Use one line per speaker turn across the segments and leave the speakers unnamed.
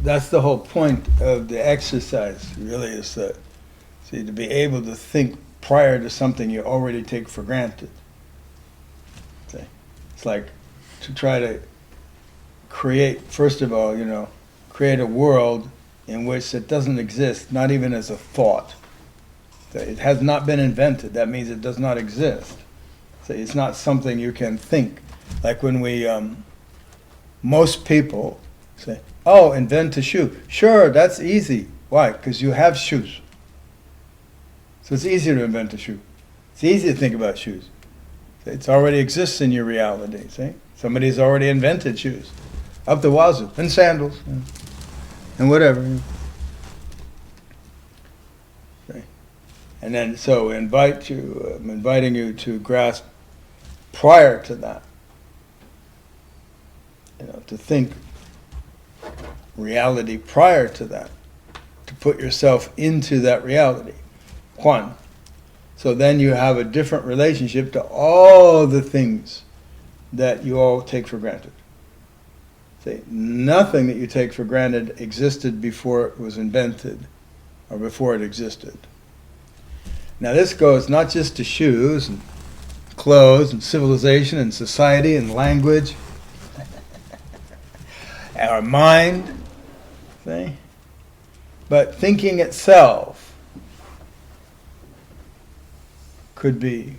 that's the whole point of the exercise, really, is that, see, to be able to think prior to something you already take for granted. See? It's like to try to create, first of all, create a world in which it doesn't exist, not even as a thought. It has not been invented. That means it does not exist. So it's not something you can think. Like when we, most people say, oh, invent a shoe. Sure, that's easy. Why? Because you have shoes. So it's easy to invent a shoe. It's easy to think about shoes. It already exists in your reality, see? Somebody's already invented shoes. Up the wazoo. And sandals. And whatever. Okay. And then, so I'm inviting you to grasp prior to that. To think reality prior to that. To put yourself into that reality. One. So then you have a different relationship to all the things that you all take for granted. See, nothing that you take for granted existed before it was invented or before it existed. Now this goes not just to shoes and clothes and civilization and society and language, our mind, see? But thinking itself could be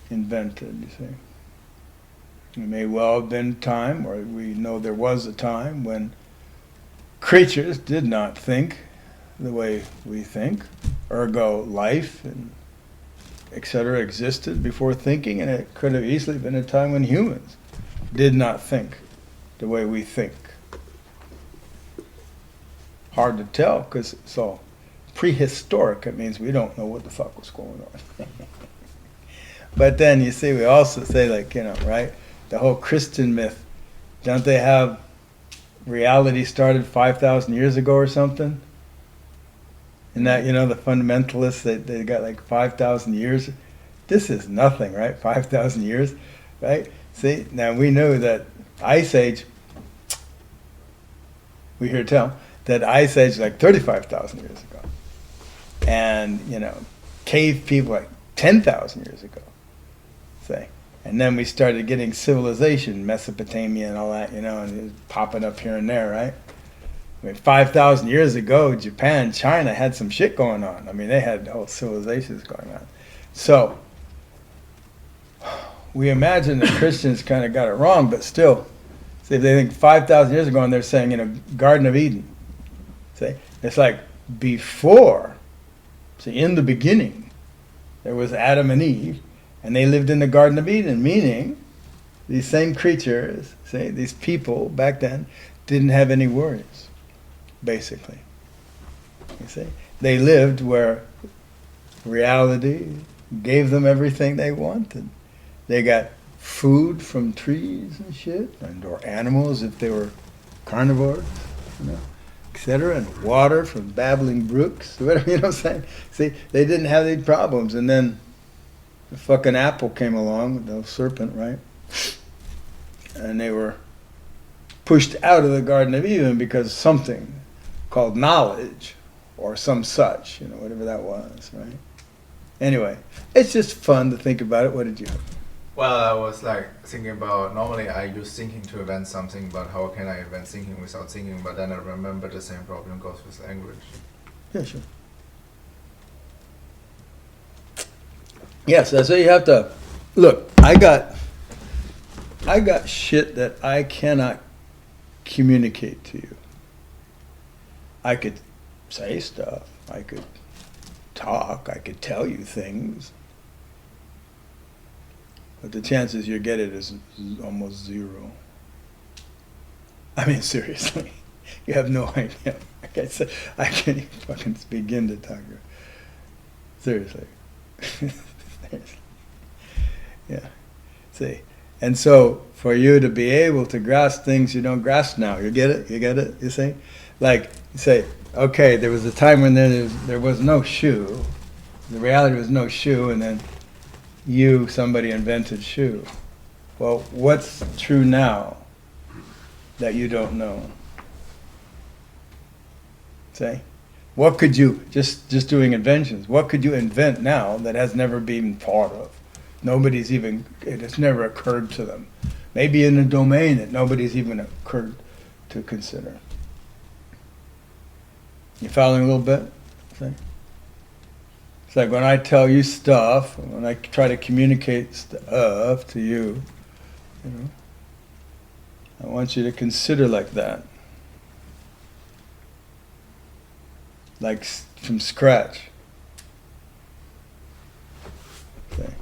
invented, you see. It may well have been a time, or we know there was a time, when creatures did not think the way we think. Ergo, life and etc. existed before thinking, and it could have easily been a time when humans did not think the way we think. Hard to tell, because it's all prehistoric. It means we don't know what the fuck was going on. But then, you see, we also say, like, right? The whole Christian myth, don't they have reality started 5,000 years ago or something? And that, the fundamentalists, they got like 5,000 years. This is nothing, right? 5,000 years, right? See, now we know that Ice Age, we hear tell, that Ice Age is like 35,000 years ago. And, cave people like 10,000 years ago, say. And then we started getting civilization, Mesopotamia and all that, and it was popping up here and there, right? I mean, 5,000 years ago, Japan, China had some shit going on. I mean, they had whole civilizations going on. So, we imagine that Christians kind of got it wrong, but still, see, if they think 5,000 years ago and they're saying, Garden of Eden, see, it's like before, see, in the beginning, there was Adam and Eve, and they lived in the Garden of Eden, meaning these same creatures, see, these people back then didn't have any worries, basically. You see? They lived where reality gave them everything they wanted. They got food from trees and shit, or animals if they were carnivores, etc., and water from babbling brooks, whatever, what I'm saying? See, they didn't have any problems, and then the fucking apple came along with the serpent, right? And they were pushed out of the Garden of Eden because of something called knowledge, or some such, whatever that was, right? Anyway, it's just fun to think about it. What did you have?
Well, I was like thinking about, normally I use thinking to invent something, but how can I invent thinking without thinking? But then I remember the same problem goes with language.
Yeah, sure. Yes, so you have to look. I got shit that I cannot communicate to you. I could say stuff. I could talk. I could tell you things. But the chances you get it is almost zero. I mean, seriously. You have no idea. Like I said, I can't even fucking begin to talk to you. Seriously. Yeah. See. And so, for you to be able to grasp things you don't grasp now, you get it? You get it? You see? Like, you say, okay, there was a time when there was no shoe. The reality was no shoe, and then somebody invented shoe. Well, what's true now that you don't know? See? What could you, just doing inventions, what could you invent now that has never been thought of? Nobody's even, it has never occurred to them. Maybe in a domain that nobody's even occurred to consider. You following a little bit? See? It's like when I tell you stuff, when I try to communicate stuff to you, you know, I want you to consider like that. Like from scratch. Okay.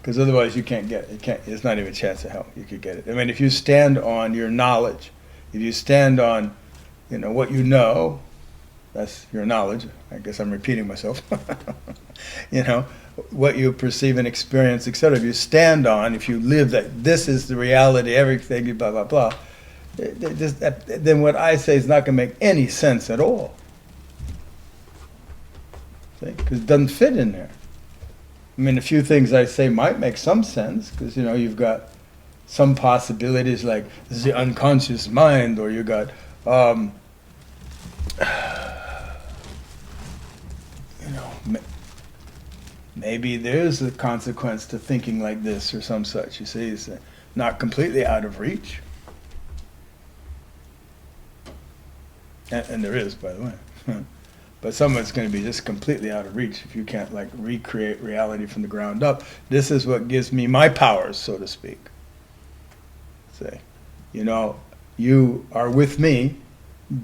Because otherwise you can't get it. There's not even a chance of how you could get it. I mean, if you stand on your knowledge, if you stand on, you know, what you know, that's your knowledge. I guess I'm repeating myself. You know, what you perceive and experience, etc. If you stand on, if you live that this is the reality, everything, blah, blah, blah, then what I say is not going to make any sense at all. Because it doesn't fit in there. I mean, a few things I say might make some sense, because, you know, you've got some possibilities like this is the unconscious mind, or you got, you know, maybe there's a consequence to thinking like this or some such. You see, it's not completely out of reach. And there is, by the way. But some of it's going to be just completely out of reach if you can't like recreate reality from the ground up. This is what gives me my powers, so to speak. Say, you know, you are with me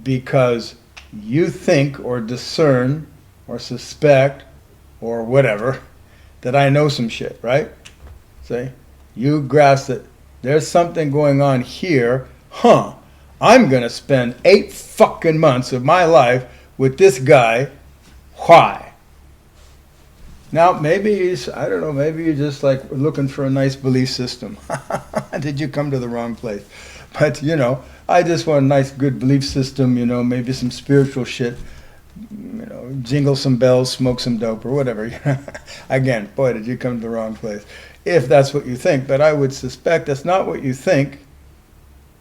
because you think or discern or suspect or whatever that I know some shit, right? Say, you grasp that there's something going on here, I'm going to spend 8 fucking months of my life with this guy. Why? Now, maybe I don't know, maybe you're just like looking for a nice belief system. Did you come to the wrong place? But, you know, I just want a nice, good belief system, you know, maybe some spiritual shit, you know, jingle some bells, smoke some dope or whatever. Again, boy, did you come to the wrong place. If that's what you think. But I would suspect that's not what you think,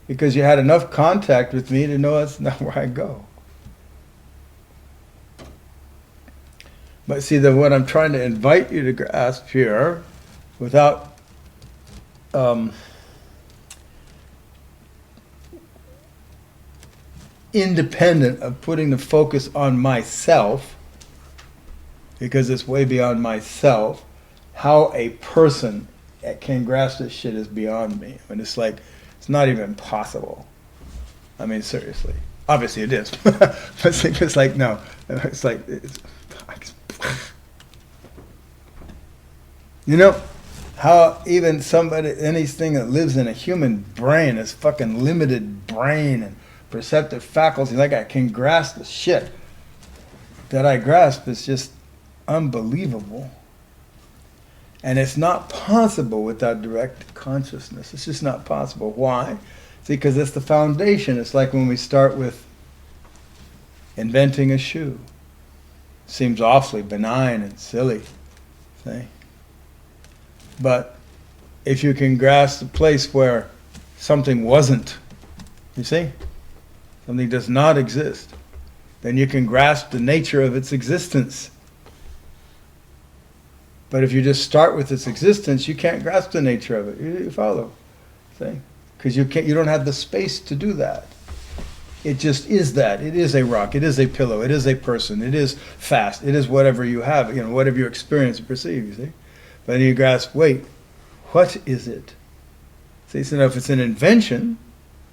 because you had enough contact with me to know that's not where I go. But see, what I'm trying to invite you to grasp here, without independent of putting the focus on myself, because it's way beyond myself, how a person can grasp this shit is beyond me. I mean, it's like, it's not even possible. I mean, seriously. Obviously it is. But it's like, no. It's like, you know, how even somebody, anything that lives in a human brain, this fucking limited brain and perceptive faculty, like I can grasp the shit that I grasp is just unbelievable. And it's not possible without direct consciousness. It's just not possible. Why? See, because it's the foundation. It's like when we start with inventing a shoe. Seems awfully benign and silly. See? But if you can grasp the place where something wasn't, you see? Something does not exist, then you can grasp the nature of its existence. But if you just start with its existence, you can't grasp the nature of it. You follow, see? Because you don't have the space to do that. It just is that. It is a rock. It is a pillow. It is a person. It is fast. It is whatever you have. You know, whatever you experience and perceive. You see, but then you grasp. Wait, what is it? See, so now if it's an invention,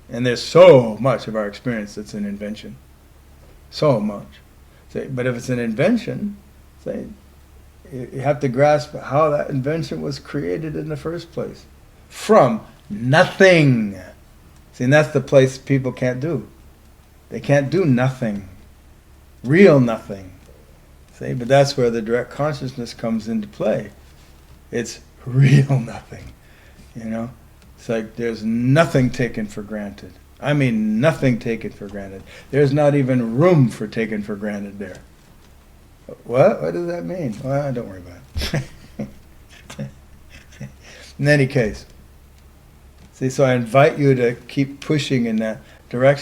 and there's so much of our experience that's an invention, so much. See, but if it's an invention, say, you have to grasp how that invention was created in the first place. From nothing. See, and that's the place people can't do. They can't do nothing. Real nothing. See, but that's where the direct consciousness comes into play. It's real nothing. You know? It's like there's nothing taken for granted. I mean nothing taken for granted. There's not even room for taken for granted there. What? What does that mean? Well, don't worry about it. In any case, see, so I invite you to keep pushing in that direction.